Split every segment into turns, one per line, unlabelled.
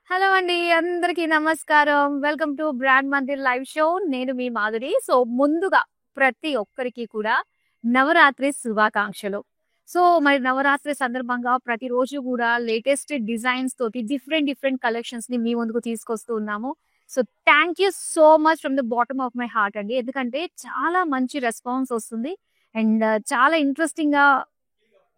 Hello అండి. అందరికీ నమస్కారం. Welcome to brand Mandir live show. నేను మీ మాధురి. ముందుగా ప్రతి ఒక్కరికి కూడా నవరాత్రి శుభాకాంక్షలు. మరి నవరాత్రి సందర్భంగా ప్రతిరోజు కూడా లేటెస్ట్ డిజైన్స్ తోటి డిఫరెంట్ కలెక్షన్స్‌ని మీ ముందుకు తీసుకొస్తూ ఉన్నాము. So, thank you so much from the bottom of my heart అండి. ఎందుకంటే చాలా మంచి రెస్పాన్స్ వస్తుంది. అండ్ చాలా ఇంట్రెస్టింగ్‌గా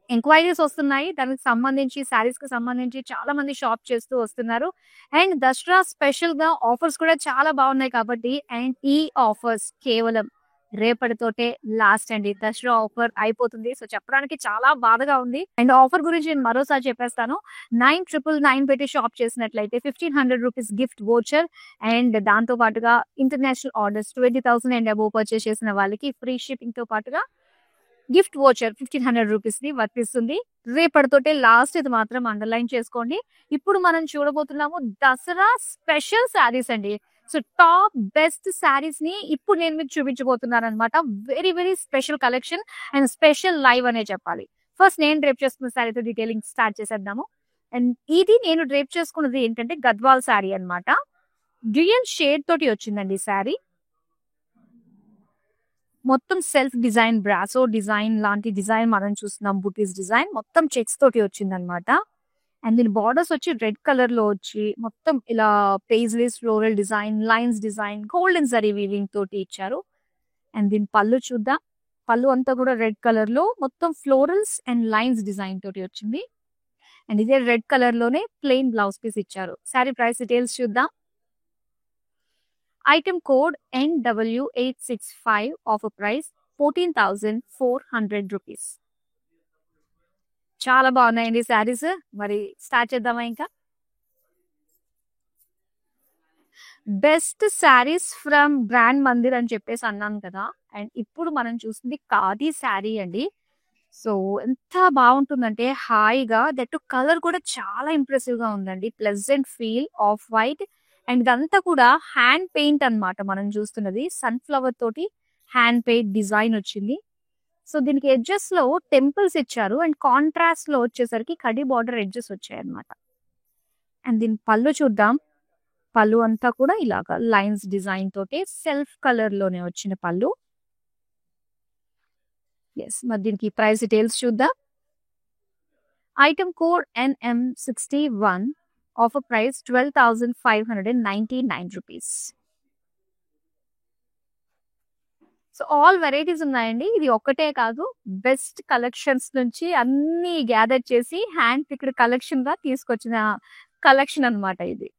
ఎంక్వైరీస్ వస్తున్నాయి. దానికి సంబంధించి శారీస్‌కి సంబంధించి చాలా మంది షాప్ చేస్తూ వస్తున్నారు. అండ్ దసరా స్పెషల్‌గా ఆఫర్స్ కూడా చాలా బాగున్నాయి కాబట్టి అండ్ ఈ ఆఫర్స్ కేవలం రేపటితోటే లాస్ట్ అండి. దసరా ఆఫర్ అయిపోతుంది. సో, చెప్పడానికి చాలా బాధగా ఉంది. అండ్ ఆఫర్ గురించి నేను మరోసారి చెప్పేస్తాను. 9999 పెట్టి షాప్ చేసినట్లయితే 1500 రూపీస్ గిఫ్ట్ వోచర్ అండ్ దాంతో పాటుగా international orders 20,000 and above purchase చేసిన వాళ్ళకి ఫ్రీ షిప్పింగ్‌తో పాటుగా గిఫ్ట్ వోచర్ 1500 రూపీస్‌ని వర్తిస్తుంది. రేపటితోటే లాస్ట్, ఇది మాత్రం అండర్‌లైన్ చేసుకోండి. ఇప్పుడు మనం చూడబోతున్నాము దసరా స్పెషల్ శారీస్ అండి. సో, టాప్ బెస్ట్ శారీస్‌ని ఇప్పుడు నేను మీకు చూపించబోతున్నానన్నమాట. Very special collection and special live అనే చెప్పాలి. ఫస్ట్ నేను డ్రేప్ చేసుకున్న శారీతో డీటెయిలింగ్ స్టార్ట్ చేసేద్దాము. అండ్ ఇది నేను డ్రేప్ చేసుకున్నది ఏంటంటే గద్వాల్ శారీ అన్నమాట. డ్యూయల్ షేడ్ తోటి వచ్చిందండి ఈ శారీ. మొత్తం సెల్ఫ్ డిజైన్ బ్రాసో డిజైన్ లాంటి డిజైన్ మనం చూస్తున్నాం. బుటీస్ డిజైన్ మొత్తం చెక్స్ తోటి వచ్చిందనమాట. అండ్ దీని బార్డర్స్ వచ్చి రెడ్ కలర్ లో వచ్చి మొత్తం ఇలా paisleys floral design, lines design, golden zari weaving తోటి ఇచ్చారు. అండ్ దీని పళ్ళు చూద్దాం. పళ్ళు అంతా కూడా రెడ్ కలర్ లో మొత్తం ఫ్లోరల్స్ అండ్ లైన్స్ డిజైన్ తోటి వచ్చింది. అండ్ ఇదే రెడ్ కలర్ లోనే ప్లెయిన్ బ్లౌజ్ పీస్ ఇచ్చారు. శారీ ప్రైస్ డీటెయిల్స్ చూద్దాం. Item code NW865, offer price 14,400 rupees. చాలా బాగున్నాయండి శారీస్. మరి స్టార్ట్ చేద్దామా ఇంకా? Best saris from brand Mandir అని చెప్పేసి అన్నాను కదా. అండ్ ఇప్పుడు మనం చూస్తుంది ఖాదీ శారీ అండి. సో, ఎంత బాగుంటుందంటే హాయిగా, దట్ కలర్ కూడా చాలా ఇంప్రెసివ్ గా ఉందండి. Pleasant feel off white and ఇదంతా కూడా హ్యాండ్ పెయింట్ అన్నమాట. మనం చూస్తున్నది సన్ఫ్లవర్ తోటి హ్యాండ్ పెయింట్ డిజైన్ వచ్చింది. సో, దీనికి ఎడ్జెస్ లో టెంపుల్స్ ఇచ్చారు అండ్ కాంట్రాస్ట్ లో వచ్చేసరికి కడి బార్డర్ ఎడ్జెస్ వచ్చాయి అన్నమాట. అండ్ దీని పళ్ళు చూద్దాం. పళ్ళు అంతా కూడా ఇలాగా లైన్స్ డిజైన్ తోటి సెల్ఫ్ కలర్ లోనే వచ్చిన పళ్ళు. మరి దీనికి ప్రైస్ డీటెయిల్స్ చూద్దాం. Item code NM61, offer price 12,599 rupees. So, all varieties ఉన్నాయండి. ఇది ఒక్కటే కాదు, బెస్ట్ కలెక్షన్స్ నుంచి అన్ని గ్యాదర్ చేసి హ్యాండ్ పిక్డ్ కలెక్షన్ గా తీసుకొచ్చిన కలెక్షన్ అన్నమాట ఇది.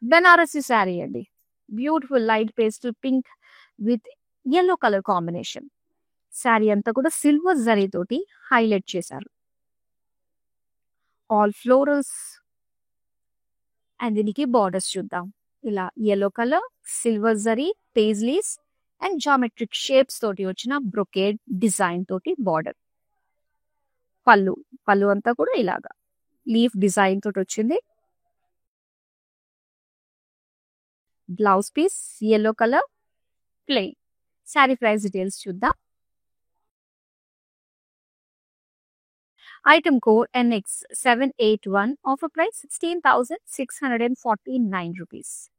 బెనారసి శారీ అండి. Beautiful light pastel pink with yellow colour combination. Sari అంతా కూడా సిల్వర్ జరీ తోటి హైలైట్ చేశారు. ఆల్ ఫ్లోరల్స్ అండ్ దీనికి బార్డర్స్ చూద్దాం. ఇలా yellow colour, silver zari, paisleys and geometric shapes తోటి వచ్చిన బ్రొకేడ్ డిజైన్ తోటి బార్డర్. పళ్ళు అంతా కూడా ఇలాగా లీఫ్ డిజైన్ తోటి వచ్చింది. Blouse piece yellow colour plain. Sari price details చూద్దాం. Item code NX781, offer price 16,649 rupees.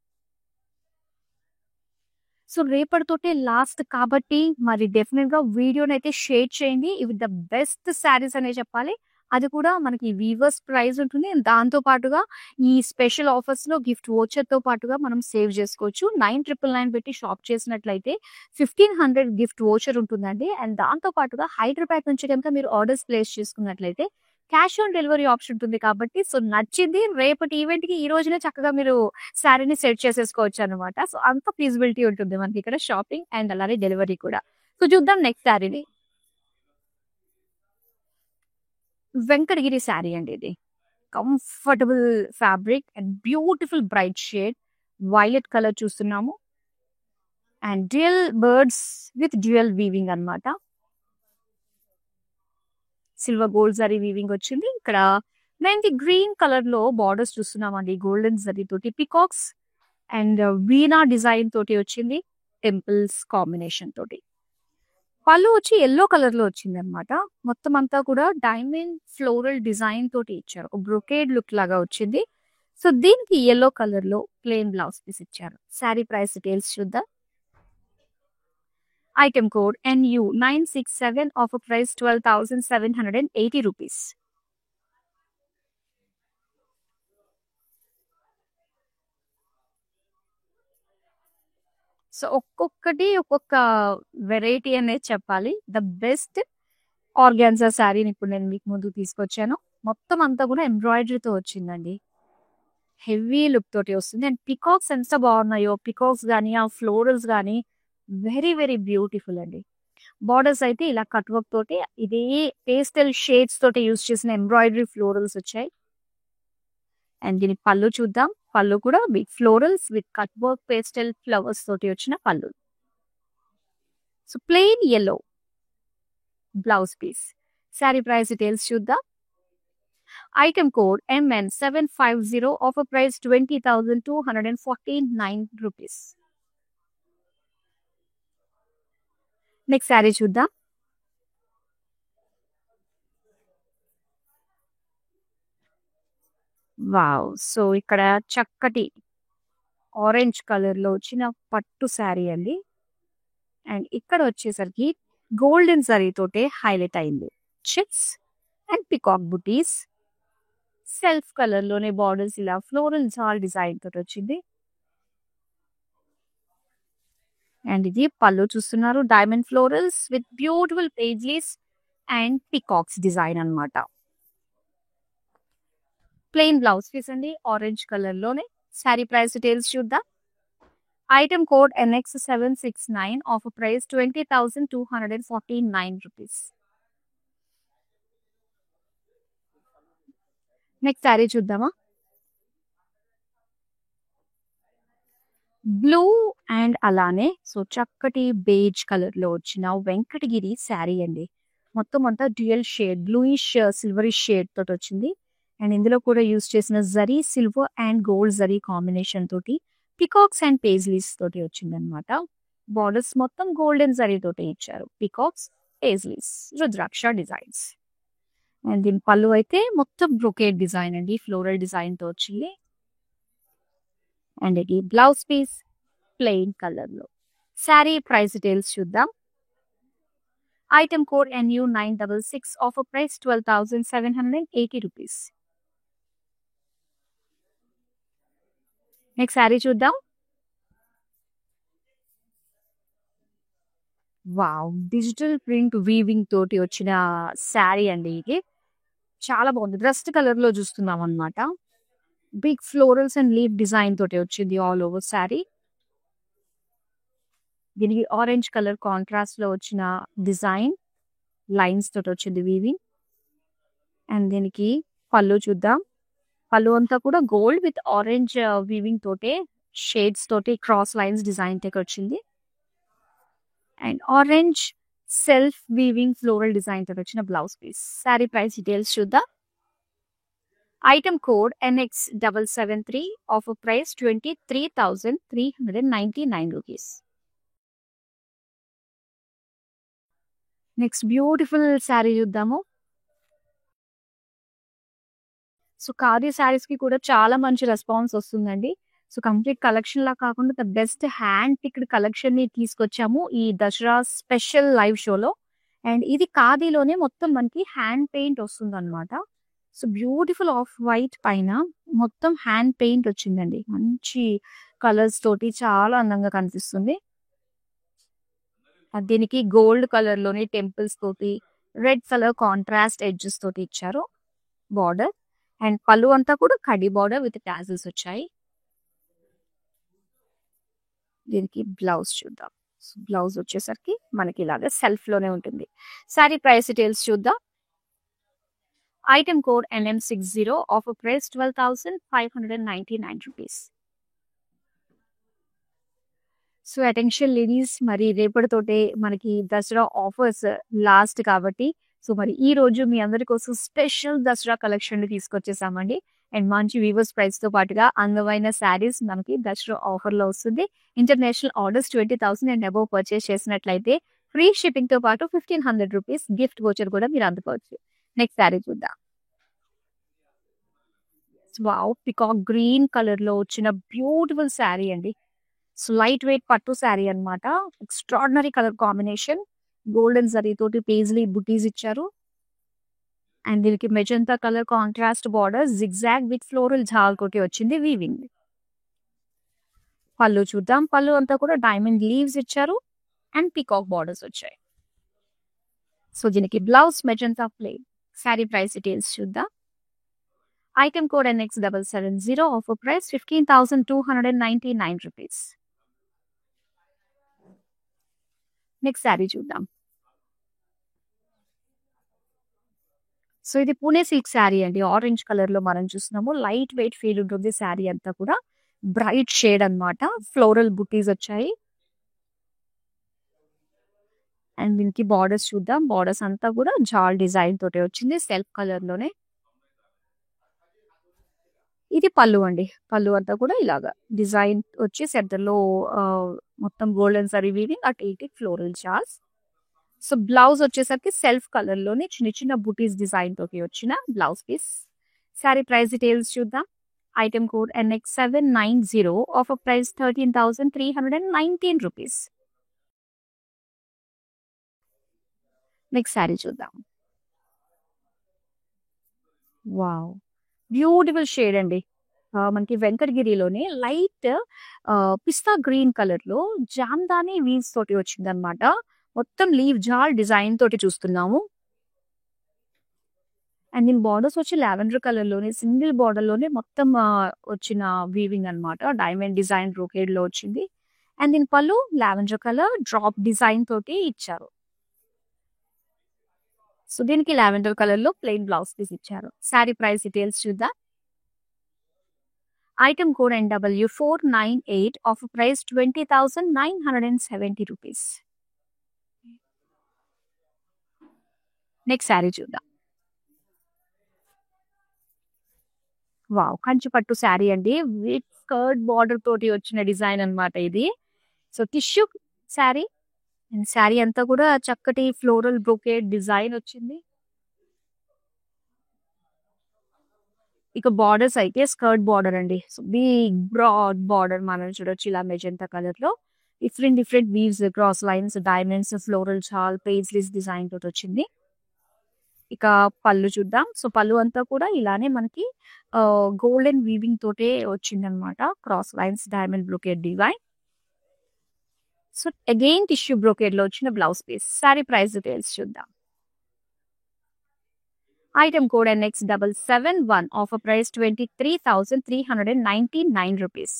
So, రేపటితోటే లాస్ట్ కాబట్టి మరి డెఫినెట్ గా వీడియోనైతే షేర్ చేయండి. ఇవి ద బెస్ట్ శారీస్ అనే చెప్పాలి. అది కూడా మనకి వీవర్స్ ప్రైస్ ఉంటుంది. దాంతో పాటుగా ఈ స్పెషల్ ఆఫర్స్ లో గిఫ్ట్ వోచర్ తో పాటుగా మనం సేవ్ చేసుకోవచ్చు. 9999 పెట్టి షాప్ చేసినట్లయితే 1500 గిఫ్ట్ వోచర్ ఉంటుందండి. అండ్ దాంతో పాటుగా హైదరాబాద్ నుంచి కనుక మీరు ఆర్డర్స్ ప్లేస్ చేసుకున్నట్లయితే క్యాష్ ఆన్ డెలివరీ ఆప్షన్ ఉంటుంది కాబట్టి, సో, నచ్చింది రేపటి ఈవెంట్ కి ఈ రోజునే చక్కగా మీరు శారీని సెట్ చేసేసుకోవచ్చు అనమాట. సో, అంత ఫీజిబిలిటీ ఉంటుంది మనకి ఇక్కడ షాపింగ్ అండ్ అలానే డెలివరీ కూడా. సో, చూద్దాం నెక్స్ట్ శారీని. వెంకటగిరి శారీ అండి ఇది. Comfortable fabric and beautiful bright shade violet colour చూస్తున్నాము. And dual birds with dual weaving అన్నమాట. సిల్వర్ గోల్డ్ జరీ వీవింగ్ వచ్చింది. ఇక్కడ మెహందీ గ్రీన్ కలర్ లో బార్డర్స్ చూస్తున్నామండి. గోల్డెన్ జరీ తోటి పికాక్స్ అండ్ వీణా డిజైన్ తోటి వచ్చింది. టెంపుల్స్ కాంబినేషన్ తోటి. పళ్ళు వచ్చి యెల్లో కలర్ లో వచ్చిందనమాట. మొత్తం అంతా కూడా డైమండ్ ఫ్లోరల్ డిజైన్ తోటి ఇచ్చారు. ఒక బ్రొకేడ్ లుక్ లాగా వచ్చింది. సో దీనికి యెల్లో కలర్ లో ప్లెయిన్ బ్లౌజ్ పీస్ ఇచ్చారు. శారీ ప్రైస్ డీటెయిల్స్ చూద్దాం. Item code NU967, offer price 12,780 rupees. So ఒక్కొక్కటి ఒక్కొక్క వెరైటీ అనేది చెప్పాలి. ద బెస్ట్ ఆర్గాన్జా శారీని ఇప్పుడు నేను మీకు ముందుకు తీసుకొచ్చాను. మొత్తం అంతా కూడా ఎంబ్రాయిడరీతో వచ్చిందండి. హెవీ లుక్ తోటి వస్తుంది. అండ్ పికాక్స్ ఎంత బాగున్నాయో, పికాక్స్ కానీ ఆ ఫ్లోరల్స్ కానీ వెరీ వెరీ బ్యూటిఫుల్ అండి. బార్డర్స్ అయితే ఇలా కట్ వర్క్ తోటి ఇదే పేస్టల్ షేడ్స్ తోటి యూస్ చేసిన ఎంబ్రాయిడరీ ఫ్లోరల్స్ వచ్చాయి. అండ్ దీని పళ్ళు చూద్దాం. పళ్ళు కూడా big florals with cut work pastel flowers తోటి వచ్చిన పళ్ళు. So plain yellow blouse piece. Sari price details చూద్దాం. Item code MN750, offer price 20,249 rupees. Next sari చూద్దాం. వావ్! సో ఇక్కడ చక్కటి ఆరెంజ్ కలర్ లో వచ్చిన పట్టు శారీ అండి. అండ్ ఇక్కడ వచ్చేసరికి గోల్డెన్ జరీ తోటే హైలైట్ అయింది. Checks and peacock buttis, self colour లోనే బార్డర్స్ ఇలా ఫ్లోరల్ జాల్ డిజైన్ తోటి వచ్చింది. అండ్ ఇది పళ్ళు చూస్తున్నారు. Diamond florals with beautiful paisleys and peacocks design అన్నమాట. ప్లెయిన్ బ్లౌజ్ పీస్ అండి, ఆరెంజ్ కలర్ లోనే. శారీ ప్రైస్ డీటెయిల్స్ చూద్దాం. Item code NX769, offer price 20,249 rupees. Next sari చూద్దామా. బ్లూ అండ్ అలానే సో చక్కటి బేజ్ కలర్ లో వచ్చిన వెంకటగిరి శారీ అండి. మొత్తం అంతా dual shade, bluish silverish shade తోటి వచ్చింది. అండ్ ఇందులో కూడా యూస్ చేసిన zari silver and gold zari combination తోటి పికాక్స్ అండ్ పేజ్లీస్ తోటి వచ్చింది అనమాట. బార్డర్స్ మొత్తం గోల్డెన్ జరీ తోటి ఇచ్చారు. Peacocks, paisleys, rudraksha designs. And దీని పళ్ళు అయితే మొత్తం బ్రొకేడ్ డిజైన్ అండి, ఫ్లోరల్ డిజైన్ తో వచ్చింది. అండ్ ఇది బ్లౌజ్ పీస్ ప్లెయిన్ కలర్ లో. శారీ ప్రైస్ డీటెయిల్స్ చూద్దాం. Item code NU966, offer price 12,780 rupees. Next sari చూద్దాం. వావ్! డిజిటల్ ప్రింట్ వీవింగ్ తోటి వచ్చిన శారీ అండి ఇది. చాలా బాగుంది. రస్ట్ కలర్ లో చూస్తున్నాం అన్నమాట. Big florals and leaf design తోటి వచ్చింది ఆల్ ఓవర్ శారీ. దీనికి ఆరెంజ్ కలర్ కాంట్రాస్ట్ లో వచ్చిన డిజైన్ లైన్స్ తోటి వచ్చింది వీవింగ్. అండ్ దీనికి పళ్ళు చూద్దాం. పళ్ళు అంతా కూడా గోల్డ్ విత్ ఆరెంజ్ వీవింగ్ తోటే షేడ్స్ తోటి క్రాస్ లైన్స్ డిజైన్ తోటి వచ్చింది. And orange self weaving floral design తోటి వచ్చిన blouse piece. Sari price details చూద్దాం. Item code NX773, offer price 23,399 rupees. Next beautiful sari చూద్దాము. సో ఖాదీ శారీస్ కి కూడా చాలా మంచి రెస్పాన్స్ వస్తుందండి. సో కంప్లీట్ కలెక్షన్ లా కాకుండా the best hand picked collection ని తీసుకొచ్చాము ఈ దసరా స్పెషల్ లైవ్ షోలో. అండ్ ఇది ఖాదీలోనే మొత్తం మనకి హ్యాండ్ పెయింట్ వస్తుంది అనమాట. సో బ్యూటిఫుల్ ఆఫ్ వైట్ పైన మొత్తం హ్యాండ్ పెయింట్ వచ్చిందండి. మంచి కలర్స్ తోటి చాలా అందంగా కనిపిస్తుంది. దీనికి గోల్డ్ కలర్ లోని టెంపుల్స్ తోటి రెడ్ కలర్ కాంట్రాస్ట్ ఎడ్జెస్ తోటి ఇచ్చారు బార్డర్. అండ్ పళ్ళు అంతా కూడా కడి బార్డర్ విత్ టాజిల్స్ వచ్చాయి. దీనికి బ్లౌజ్ చూద్దాం. బ్లౌజ్ వచ్చేసరికి మనకి ఇలాగా సెల్ఫ్ లోనే ఉంటుంది. శారీ ప్రైస్ డీటెయిల్స్ చూద్దాం. Item code NM60, offer price 12,599 rupees. So attention ladies, మరి రేపటితోటే మనకి దసరా ఆఫర్స్ లాస్ట్ కాబట్టి సో మరి ఈ రోజు మీ అందరి కోసం స్పెషల్ దసరా కలెక్షన్ తీసుకొచ్చేసామండి. అండ్ మంచి వీవర్స్ ప్రైస్ తో పాటుగా అందమైన శారీస్ మనకి దసరా ఆఫర్ లో వస్తుంది. International orders 20,000 and above purchase చేసినట్లయితే ఫ్రీ షిప్పింగ్ తో పాటు 1500 రూపీస్ గిఫ్ట్ వోచర్ కూడా మీరు అందుకోవచ్చు. నెక్స్ట్ శారీ చూద్దాం. వావ్! పికాక్ గ్రీన్ కలర్ లో వచ్చిన బ్యూటిఫుల్ శారీ అండి. సో లైట్ వెయిట్ పట్టు శారీ అన్నమాట. Extraordinary colour combination. Golden zari తోటి పేజ్లీ బుటీస్ ఇచ్చారు. అండ్ దీనికి magenta colour contrast border zigzag with floral జాల్ తోటి వచ్చింది వీవింగ్. పళ్ళు చూద్దాం. పళ్ళు అంతా కూడా డైమండ్ లీవ్స్ ఇచ్చారు అండ్ పీకాక్ బార్డర్స్ వచ్చాయి. సో దీనికి blouse magenta plain. Sari price details చూద్దాం. Item code NX770, offer price 15,299 rupees. Next sari చూద్దాం. సో ఇది పూణే సిల్క్ శారీ అండి. ఆరెంజ్ కలర్ లో మనం చూస్తున్నాము. లైట్ వెయిట్ ఫీల్ ఉంటుంది శారీ అంతా కూడా. బ్రైట్ షేడ్ అన్నమాట. ఫ్లోరల్ బుటీస్ వచ్చాయి. అండ్ దీనికి బార్డర్స్ చూద్దాం. బార్డర్స్ అంతా కూడా జాల్ డిజైన్ తోటి వచ్చింది సెల్ఫ్ కలర్ లోనే. ఇది పళ్ళు అండి. పళ్ళు అంతా కూడా ఇలాగా డిజైన్ వచ్చి సెంటర్ లో మొత్తం గోల్డెన్ జరీ వీవింగ్, అటు ఇటు ఫ్లోరల్ జాల్స్. సో బ్లౌజ్ వచ్చేసరికి సెల్ఫ్ కలర్ లోనే చిన్న చిన్న బుటీస్ డిజైన్ తోటి వచ్చిన blouse piece. Sari price details చూద్దాం. Item code NX790, offer price 13,319 rupees. Next sari చూద్దాం. వావ్! బ్యూటిఫుల్ షేడ్ అండి. మనకి వెంకటగిరిలోనే లైట్ పిస్తా గ్రీన్ కలర్ లో జామ్దాని వీవ్స్ తోటి వచ్చిందనమాట. మొత్తం లీవ్ జాల్ డిజైన్ తోటి చూస్తున్నాము. అండ్ దీని బార్డర్స్ వచ్చి లావెండర్ కలర్ లోనే సింగిల్ బార్డర్ లోనే మొత్తం వచ్చిన వీవింగ్ అన్నమాట. డైమండ్ డిజైన్ బ్రోకేడ్ లో వచ్చింది. అండ్ దీని పళ్ళు లావెండర్ కలర్ డ్రాప్ డిజైన్ తోటి ఇచ్చారు. సో దీనికి లావెండర్ కలర్ లో ప్లెయిన్ బ్లౌజ్ పీస్ ఇచ్చారు. శారీ ప్రైస్ డీటెయిల్స్ చూద్దాం. Item code NW498, offer price 20,970 rupees. Next sari చూద్దాం. వావ్! కంచి పట్టు శారీ అండి. విత్ స్కర్ట్ బార్డర్ తోటి వచ్చిన డిజైన్ అన్నమాట ఇది. So tissue sari. And sari అంతా కూడా చక్కటి ఫ్లోరల్ బ్రోకేడ్ డిజైన్ వచ్చింది. ఇక బార్డర్స్ అయితే స్కర్ట్ బార్డర్ అండి. సో బిగ్ బ్రాడ్ బార్డర్ మనం చూడొచ్చు ఇలా మెజంతా కలర్ లో. Different weaves, cross lines, diamonds, floral చాల్, పేజ్లీస్ డిజైన్ తోటి వచ్చింది. ఇక పళ్ళు చూద్దాం. సో పళ్ళు అంతా కూడా ఇలానే మనకి గోల్డెన్ వీవింగ్ తోటే వచ్చిందనమాట. Cross lines, diamond brocade design. So again tissue brocade లో వచ్చిన blouse piece. Sari price details చూద్దాం. Item code NX771, offer price 23,399 rupees.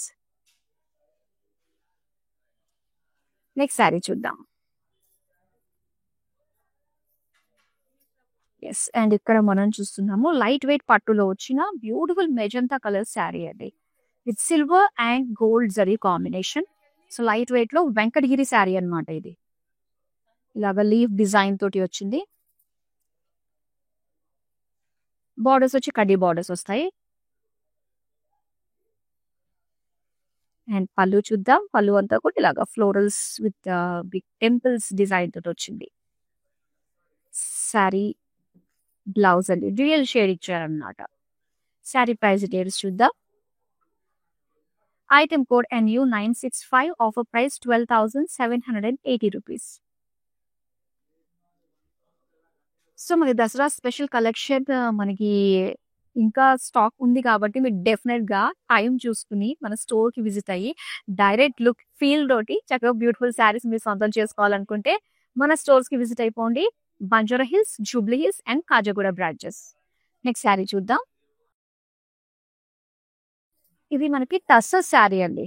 Next sari చూద్దాం. ఎస్, అండ్ ఇక్కడ మనం చూస్తున్నాము లైట్ వెయిట్ పట్టులో వచ్చిన బ్యూటిఫుల్ మెజంతా కలర్ శారీ అండి. With silver and gold zari combination. So light weight లో వెంకటగిరి శారీ అన్నమాట ఇది. ఇలాగా లీవ్ డిజైన్ తోటి వచ్చింది. బార్డర్స్ వచ్చి కడ్డీ బార్డర్స్ వస్తాయి. అండ్ పళ్ళు చూద్దాం. పళ్ళు అంతా కూడా ఇలాగా florals with big temples design తోటి వచ్చింది. శారీ బ్లౌజ్ అండి డ్యూయల్ షేడ్ ఇచ్చారన్నమాట. శారీ ప్రైస్ డీటెయిల్స్ చూద్దాం. Item code NU965, offer price 12,780 rupees. So మనకి దసరా స్పెషల్ కలెక్షన్ మనకి ఇంకా స్టాక్ ఉంది కాబట్టి మీరు డెఫినెట్ గా టైం చూసుకుని మన స్టోర్ కి విజిట్ అయ్యి డైరెక్ట్ లుక్ ఫీల్ తోటి చక్కగా బ్యూటిఫుల్ శారీస్ మీరు సొంతం చేసుకోవాలనుకుంటే మన స్టోర్స్ కి విజిట్ అయిపోండి. Banjara hills, Jubilee hills and Khajaguda branches. Next sari చూద్దాం. ఇది మనకి టస్సర్ శారీ అండి.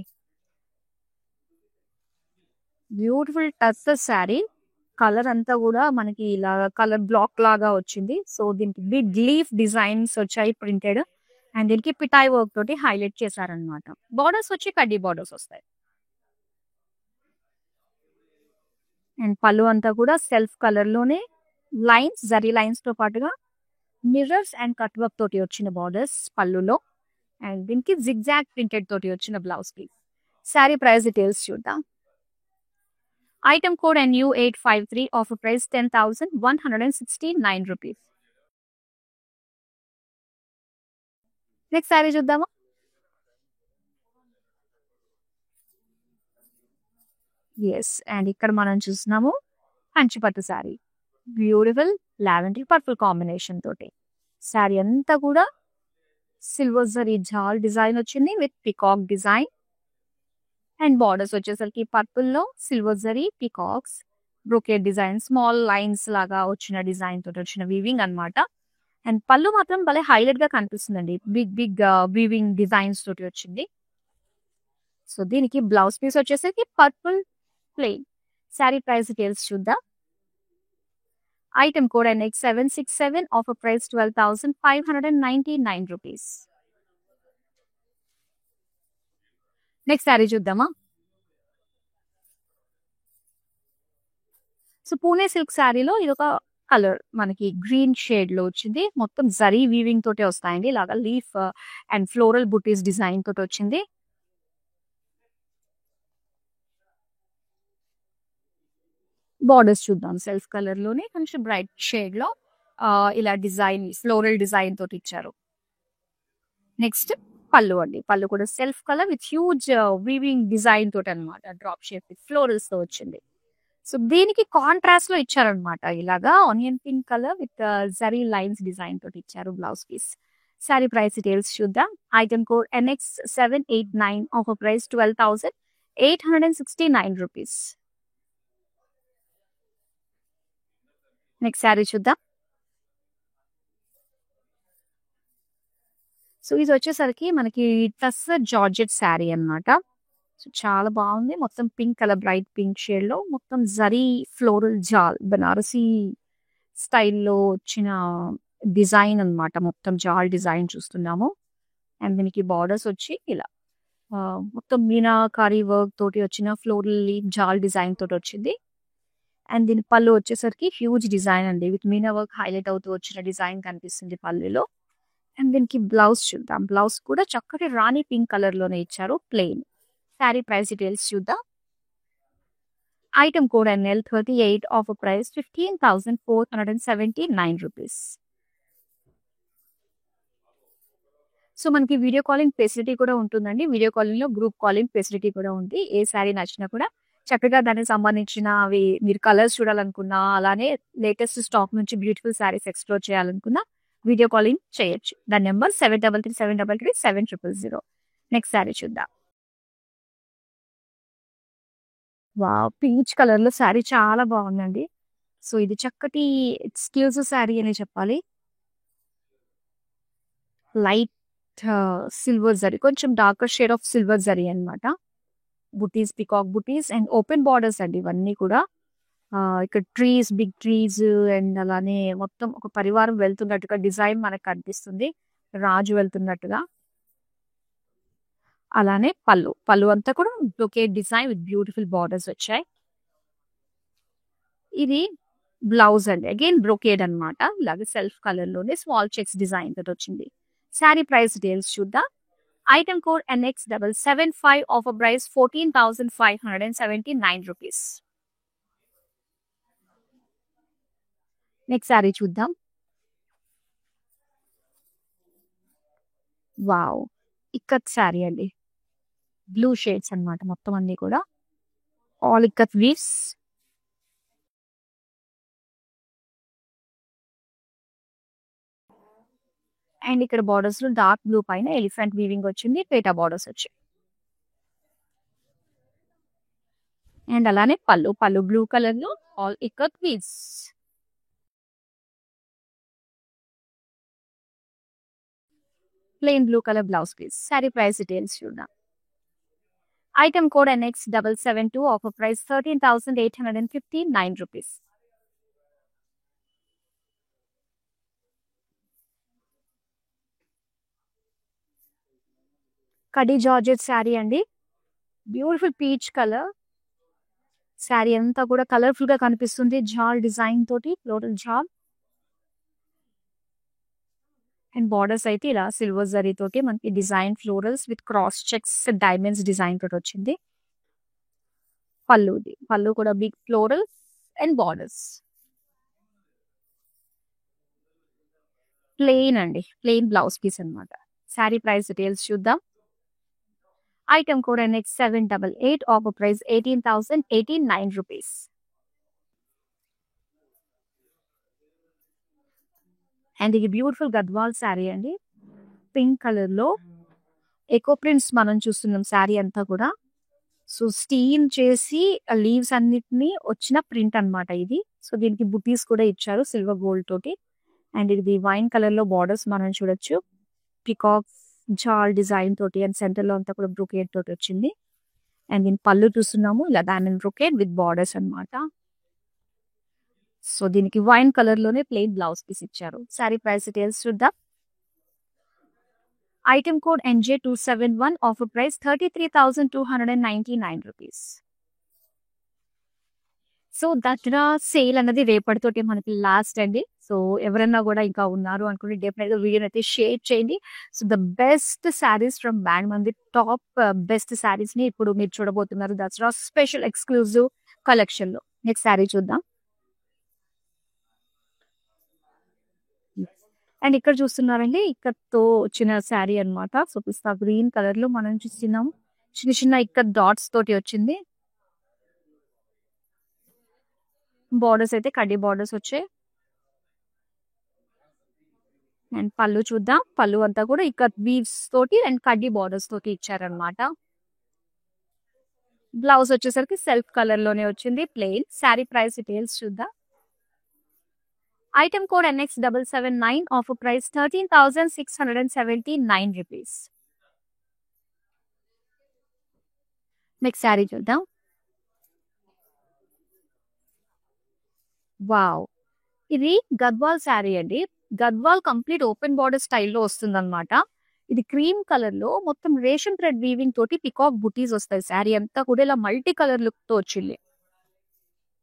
బ్యూటిఫుల్ టస్సర్ శారీ. కలర్ అంతా కూడా మనకి ఇలా కలర్ బ్లాక్ లాగా వచ్చింది. సో దీనికి బిగ్ లీఫ్ డిజైన్స్ వచ్చాయి ప్రింటెడ్. అండ్ దీనికి పిటాయి వర్క్ తోటి హైలైట్ చేశారనమాట. బార్డర్స్ వచ్చి కడ్డీ బార్డర్స్ వస్తాయి. అండ్ పళ్ళు అంతా కూడా సెల్ఫ్ కలర్ లోనే లైన్స్, జరీ లైన్స్ తో పాటుగా మిర్రర్స్ అండ్ కట్ వర్క్ తోటి వచ్చిన బార్డర్స్ పళ్ళులో. అండ్ దీనికి జిగ్జాగ్ ప్రింటెడ్ తోటి వచ్చిన blouse piece. Sari price details చూద్దాం. Item code NU853, offer price 10,169 rupees. Next sari చూద్దామా. ఎస్, అండ్ ఇక్కడ మనం చూస్తున్నాము కంచిపట్టు sari. Beautiful lavender purple combination తోటి శారీ అంతా కూడా సిల్వర్ జరీ జాల్ డిజైన్ వచ్చింది with peacock design. And borders వచ్చేసరికి పర్పుల్ లో silver zari peacocks brocade design, small lines లాగా వచ్చిన డిజైన్ తోటి వచ్చిన వీవింగ్ అన్నమాట. అండ్ పళ్ళు మాత్రం భలే హైలైట్ గా కనిపిస్తుందండి, బిగ్ బిగ్ వీవింగ్ డిజైన్స్ తోటి వచ్చింది. సో దీనికి బ్లౌజ్ పీస్ వచ్చేసరికి purple plain. Sari price details చూద్దాం. Item code NX767, offer price 12,599 rupees. Next sari చూద్దామా. సో పూణే సిల్క్ శారీలో ఇది ఒక కలర్ మనకి గ్రీన్ షేడ్ లో వచ్చింది. మొత్తం జరీ వీవింగ్ తోటే వస్తాయండి, ఇలాగా leaf and floral buttis design తోటి వచ్చింది. బార్డర్స్ చూద్దాం. సెల్ఫ్ కలర్ లోనే కొంచెం బ్రైట్ షేడ్ లో ఇలా డిజైన్ ఫ్లోరల్ డిజైన్ తోటి ఇచ్చారు. నెక్స్ట్ పళ్ళు అండి, పళ్ళు కూడా self colour with huge weaving design తోటి అనమాట, డ్రాప్ షేప్ విత్ ఫ్లోరల్స్ తో వచ్చింది. సో దీనికి కాంట్రాస్ట్ లో ఇచ్చారనమాట, ఇలాగా onion pink colour with zari lines design తోటి ఇచ్చారు blouse piece. Sari price details చూద్దాం. Item code NX789, offer price 12,869 rupees. Next sari చూద్దాం. సో ఇది వచ్చేసరికి మనకి టస్సర్ జార్జెట్ శారీ అన్నమాట. సో చాలా బాగుంది, మొత్తం pink colour, bright pink shade లో మొత్తం జరీ ఫ్లోరల్ జాల్ బనారసీ స్టైల్లో వచ్చిన డిజైన్ అన్నమాట. మొత్తం జాల్ డిజైన్ చూస్తున్నాము. అండ్ దీనికి బార్డర్స్ వచ్చి ఇలా మొత్తం మీనాకారీ వర్క్ తోటి వచ్చిన ఫ్లోరల్ జాల్ డిజైన్ తోటి వచ్చింది. అండ్ దీని పళ్ళు వచ్చేసరికి హ్యూజ్ డిజైన్ అండి, విత్ మీనా వర్క్ హైలైట్ అవుతూ వచ్చిన డిజైన్ కనిపిస్తుంది పళ్ళులో. అండ్ దీనికి బ్లౌజ్ చూద్దాం. బ్లౌజ్ కూడా చక్కటి రాణి పింక్ కలర్ లోనే ఇచ్చారు, ప్లెయిన్. శారీ ప్రైస్ డీటెయిల్స్ చూద్దాం. Item code NL38, offer price 15,479 rupees. So మనకి వీడియో కాలింగ్ ఫెసిలిటీ కూడా ఉంటుందండి. వీడియో కాలింగ్ లో గ్రూప్ కాలింగ్ ఫెసిలిటీ కూడా ఉంది. ఏ శారీ నచ్చినా కూడా చక్కగా దానికి సంబంధించిన అవి మీరు కలర్స్ చూడాలనుకున్నా, అలానే లేటెస్ట్ స్టాక్ నుంచి బ్యూటిఫుల్ శారీస్ ఎక్స్ప్లోర్ చేయాలనుకున్నా వీడియో కాలింగ్ చేయొచ్చు. దాని నెంబర్ 7337337000. నెక్స్ట్ శారీ చూద్దాం. వావ్, పీచ్ కలర్ లో శారీ చాలా బాగుందండి. సో ఇది చక్కటి ఎక్స్క్లూజివ్ శారీ అనే చెప్పాలి. లైట్ సిల్వర్ జరీ, కొంచెం darker shade of silver zari అన్నమాట. బుటీస్, peacock buttis and open borders అండి ఇవన్నీ కూడా. ఇక్కడ ట్రీస్, బిగ్ ట్రీస్ అండ్ అలానే మొత్తం ఒక పరివారం వెళ్తున్నట్టుగా డిజైన్ మనకు కనిపిస్తుంది, రాజు వెళ్తున్నట్టుగా. అలానే పళ్ళు, పళ్ళు అంతా కూడా brocade design with beautiful borders వచ్చాయి. ఇది బ్లౌజ్ అండి, అగైన్ బ్రొకేడ్ అన్నమాట, ఇలాగే సెల్ఫ్ కలర్ లోనే స్మాల్ చెక్స్ డిజైన్ తోటి వచ్చింది. శారీ ప్రైస్ డీటెయిల్స్ చూద్దాం. Item code NX775, offer price 14,579 rupees. Next sari చూద్దాం. వావ్, ఇక్కత్ శారీ అండి, బ్లూ షేడ్స్ అన్నమాట మొత్తం అన్ని కూడా, ఆల్ ఇక్కత్ వీవ్స్. అండ్ ఇక్కడ బార్డర్స్ లో డార్క్ బ్లూ పైన ఎలిఫెంట్ వీవింగ్ వచ్చింది, పేటా బార్డర్స్ వచ్చాయి. అండ్ అలానే పళ్ళు, పళ్ళు బ్లూ కలర్ లో all ikat weaves. Plain blue colour blouse piece. Sari price details చూద్దాం. Item code NX772, offer price 13,859 rupees. కడీ జార్జెట్ శారీ అండి, బ్యూటిఫుల్ పీచ్ కలర్. శారీ అంతా కూడా కలర్ఫుల్ గా కనిపిస్తుంది, జాల్ డిజైన్ తోటి, ఫ్లోరల్ జాల్. అండ్ బార్డర్స్ అయితే ఇలా సిల్వర్ జరీ తోటి మనకి design florals with cross checks diamonds design తోటి వచ్చింది. పళ్ళు కూడా big floral and borders. Plain అండి, ప్లెయిన్ బ్లౌజ్ పీస్ అన్నమాట. శారీ ప్రైస్ డీటెయిల్స్ చూద్దాం. Item code NX788, offer price 18,089 rupees. And ఇది బ్యూటిఫుల్ గద్వాల్ శారీ అండి, పింక్ కలర్ లో ఎకో ప్రింట్స్ మనం చూస్తున్నాం శారీ అంతా కూడా. సో స్టీమ్ చేసి లీవ్స్ అన్నిటిని వచ్చిన ప్రింట్ అన్నమాట ఇది. సో దీనికి బుటీస్ కూడా ఇచ్చారు సిల్వర్ గోల్డ్ తోటి. అండ్ ఇది వైన్ కలర్ లో బార్డర్స్ మనం చూడొచ్చు, పికాక్ జాల్ డిజైన్ తోటి, అండ్ సెంటర్ లో అంతా కూడా బ్రొకేట్ తోటి వచ్చింది. అండ్ దీని పళ్ళు చూస్తున్నాము, ఇలా డైమండ్ బ్రొకేట్ విత్ బార్డర్స్ అన్నమాట. సో దీనికి వైన్ కలర్ లోనే ప్లెయిన్ బ్లౌజ్ పీస్ ఇచ్చారు. శారీ ప్రైస్ డీటెయిల్స్ చూద్దాం. Item code NJ271, offer price 33,299 rupees. So Dasara sale అన్నది రేపటితోటి మనకి లాస్ట్ అండి. సో ఎవరన్నా కూడా ఇంకా ఉన్నారు అనుకుంటే డెఫినెట్ గా వీడియోని అయితే షేర్ చేయండి. So the best saris from brand Mandir, top best saris ని ఇప్పుడు మీరు చూడబోతున్నారు దసరా స్పెషల్ ఎక్స్క్లూజివ్ కలెక్షన్ లో. నెక్స్ట్ శారీ చూద్దాం. అండ్ ఇక్కడ చూస్తున్నారండి, ఇక్కడతో వచ్చిన శారీ అన్నమాట. సో పిస్తా గ్రీన్ కలర్ లో మనం చూస్తున్నాము, చిన్న చిన్న ఇక్కడ డాట్స్ తోటి వచ్చింది. బార్డర్స్ అయితే కడ్డీ బార్డర్స్ వచ్చాయి. అండ్ పళ్ళు చూద్దాం. పళ్ళు అంతా కూడా ఇక్కడ వీవ్స్ తోటి అండ్ కడ్డీ బార్డర్స్ తోటి ఇచ్చారనమాట. బ్లౌజ్ వచ్చేసరికి సెల్ఫ్ కలర్ లోనే వచ్చింది, ప్లెయిన్. శారీ ప్రైస్ డీటెయిల్స్ చూద్దాం. Item code NX779, offer price 13,679 rupees. Next sari చూద్దాం. వావ్, ఇది గద్వాల్ శారీ అండి. గద్వాల్ కంప్లీట్ ఓపెన్ బార్డర్ స్టైల్లో వస్తుంది అనమాట. ఇది క్రీమ్ కలర్ లో మొత్తం రేషన్ థ్రెడ్ వీవింగ్ తోటి పికాక్ బుటీస్ వస్తాయి. శారీ అంతా కూడా ఇలా మల్టీ కలర్ లుక్ తో వచ్చింది.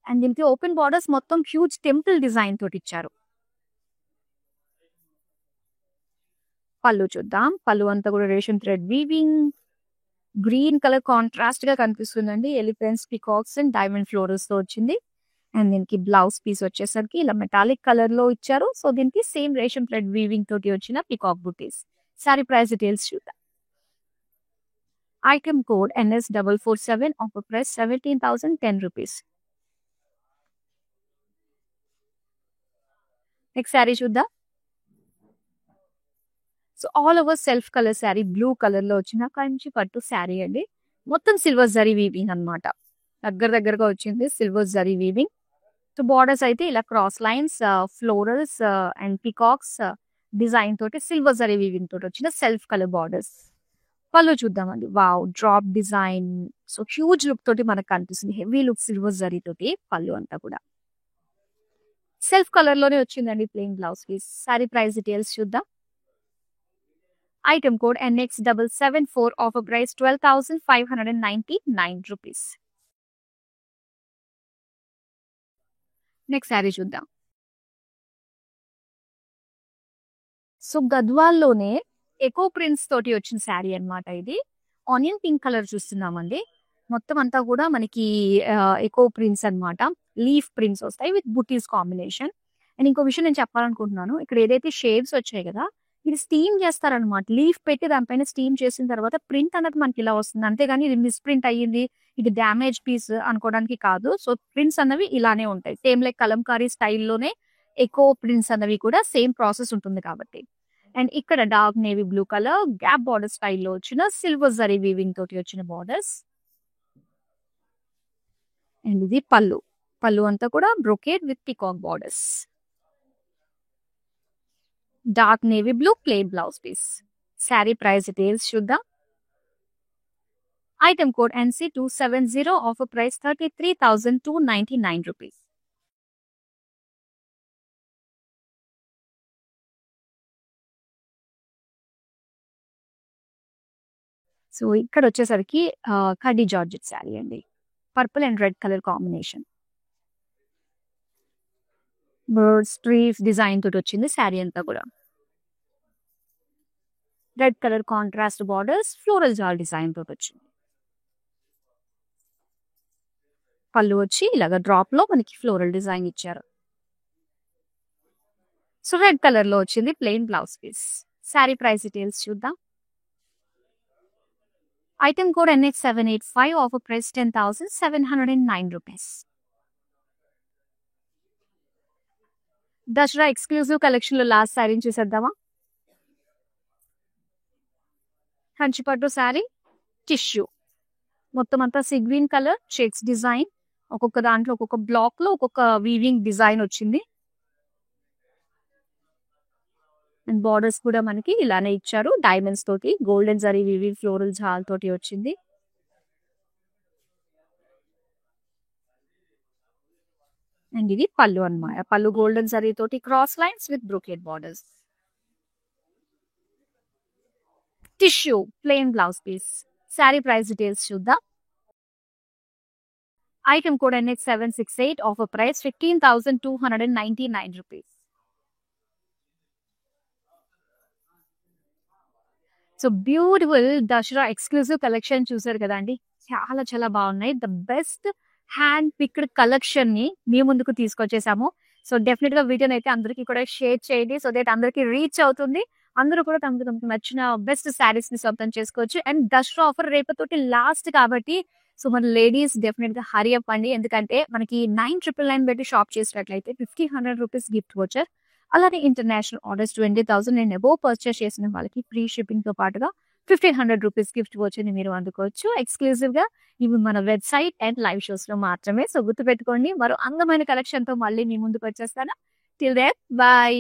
అండ్ దీనికి ఓపెన్ బార్డర్స్ మొత్తం హ్యూజ్ టెంపుల్ డిజైన్ తోటి ఇచ్చారు. పళ్ళు చూద్దాం. పళ్ళు అంతా కూడా ration thread weaving, green colour contrast గా కనిపిస్తుందండి. Elephants, peacocks and diamond florals తో వచ్చింది. అండ్ దీనికి బ్లౌజ్ పీస్ వచ్చేసరికి ఇలా మెటాలిక్ కలర్ లో ఇచ్చారు. సో దీనికి సేమ్ రేషన్ థ్రెడ్ వీవింగ్ తోటి వచ్చిన పికాక్ బుటీస్. సారీ ప్రైస్ డీటెయిల్స్ చూద్దాం. Item code NS447, offer price 17,010 rupees. Next sari చూద్దాం. So all over self colour sari, blue colour లో వచ్చిన కంచి పట్టు శారీ అండి. మొత్తం సిల్వర్ జరీ వీవింగ్ అన్నమాట. దగ్గరగా వచ్చింది silver zari weaving. So borders అయితే ఇలా cross lines, florals and peacocks design తోటి సిల్వర్ జరీ వీవింగ్ తోటి వచ్చిన సెల్ఫ్ కలర్ బార్డర్స్. పళ్ళు చూద్దామండి. Wow, drop design. So huge look తోటి మనకు కనిపిస్తుంది, హెవీ లుక్ సిల్వర్ జరీ తోటి పళ్ళు అంతా కూడా. సెల్ఫ్ కలర్ లోనే వచ్చిందండి plain blouse piece. Sari price details చూద్దాం. Item code NX774, offer price 12,599 rupees. Next sari చూద్దాం. సో గద్వాల్లోనే ఎకో ప్రింట్స్ తోటి వచ్చిన శారీ అన్నమాట ఇది. ఆనియన్ పింక్ కలర్ చూస్తున్నామండి. మొత్తం అంతా కూడా మనకి ఎకో ప్రింట్స్ అన్నమాట. లీఫ్ ప్రింట్స్ వస్తాయి విత్ బుటీస్ కాంబినేషన్. అండ్ ఇంకో విషయం నేను చెప్పాలనుకుంటున్నాను, ఇక్కడ ఏదైతే షేడ్స్ వచ్చాయి కదా, ఇది స్టీమ్ చేస్తారనమాట. లీఫ్ పెట్టి దానిపైన స్టీమ్ చేసిన తర్వాత ప్రింట్ అనేది మనకి ఇలా వస్తుంది. అంతేగాని ఇది మిస్ ప్రింట్ అయ్యింది, ఇది డ్యామేజ్ పీస్ అనుకోవడానికి కాదు. సో ప్రింట్స్ అన్నవి ఇలానే ఉంటాయి, సేమ్ లైక్ కలంకారీ స్టైల్లోనే ఎకో ప్రింట్స్ అన్నవి కూడా సేమ్ ప్రాసెస్ ఉంటుంది కాబట్టి. అండ్ ఇక్కడ dark navy blue colour gap border స్టైల్లో వచ్చిన సిల్వర్ జరీ వీవింగ్ తోటి వచ్చిన బార్డర్స్. అండ్ ఇది పళ్ళు. పళ్ళు అంతా కూడా brocade with peacock borders. Dark navy blue plain blouse piece. Sari price details చూద్దాం. Item code NC270, offer price 33,299 rupees. So ఇక్కడ వచ్చేసరికి కడ్డీ జార్జెట్ శారీ అండి. Purple and red colour combination. Birds trees design తోటి వచ్చింది శారీ అంతా కూడా. Red colour contrast borders, floral జాల్ డిజైన్ తోటి వచ్చింది. పళ్ళు వచ్చి ఇలాగ డ్రాప్ లో మనకి ఫ్లోరల్ డిజైన్ ఇచ్చారు. సో రెడ్ కలర్ లో వచ్చింది plain blouse piece. Sari price details చూద్దాం. Item code NX785, offer price 10,709 rupees. Dasara exclusive collection లో లాస్ట్ శారీని చూసేద్దామా. కంచిపట్టు శారీ, టిష్యూ, మొత్తం అంతా sea green colour checks design. ఒక్కొక్క దాంట్లో ఒక్కొక్క బ్లాక్ లో ఒక్కొక్క వీవింగ్ డిజైన్ వచ్చింది. అండ్ బార్డర్స్ కూడా మనకి ఇలానే ఇచ్చారు, డైమండ్స్ తోటి గోల్డెన్ జరీ వీవింగ్ ఫ్లోరల్ జాల్ తోటి వచ్చింది. అండ్ ఇది పళ్ళు అన్నమాట. పళ్ళు గోల్డెన్ జరీ తోటి cross lines with brocade borders. Tissue plain blouse piece. Sari price details చూద్దాం. Item code NX768, offer price 15,299 rupees. So beautiful Dasara exclusive collection చూసారు కదండి. చాలా చాలా బాగున్నాయి. The best hand picked collection ని మీ ముందుకు తీసుకొచ్చేసాము. సో డెఫినెట్ గా వీడియోని అయితే అందరికీ కూడా షేర్ చేయండి, సో దట్ అందరికీ రీచ్ అవుతుంది. అందరూ కూడా తమకు నచ్చిన బెస్ట్ శారీస్ ని సొంతం చేసుకోవచ్చు. అండ్ దసరా ఆఫర్ రేపతోటి లాస్ట్ కాబట్టి సో మన లేడీస్ డెఫినెట్ గా హరి అప్ అండి. ఎందుకంటే మనకి 9,999 పెట్టి షాప్ చేసినట్లయితే 1,500 రూపీస్ గిఫ్ట్ వచ్చారు. అలానే international orders 20,000 and above purchase చేసిన వాళ్ళకి ఫ్రీ షిప్పింగ్ తో పాటుగా 1,500 రూపీస్ గిఫ్ట్ వచ్చి మీరు అందుకోవచ్చు. ఎక్స్క్లూజివ్ గా ఇవి మన వెబ్సైట్ అండ్ లైవ్ షోస్ లో మాత్రమే. సో గుర్తుపెట్టుకోండి, మరో అందమైన కలెక్షన్ తో మళ్ళీ మీ ముందుకు వచ్చేస్తాను. Till then by.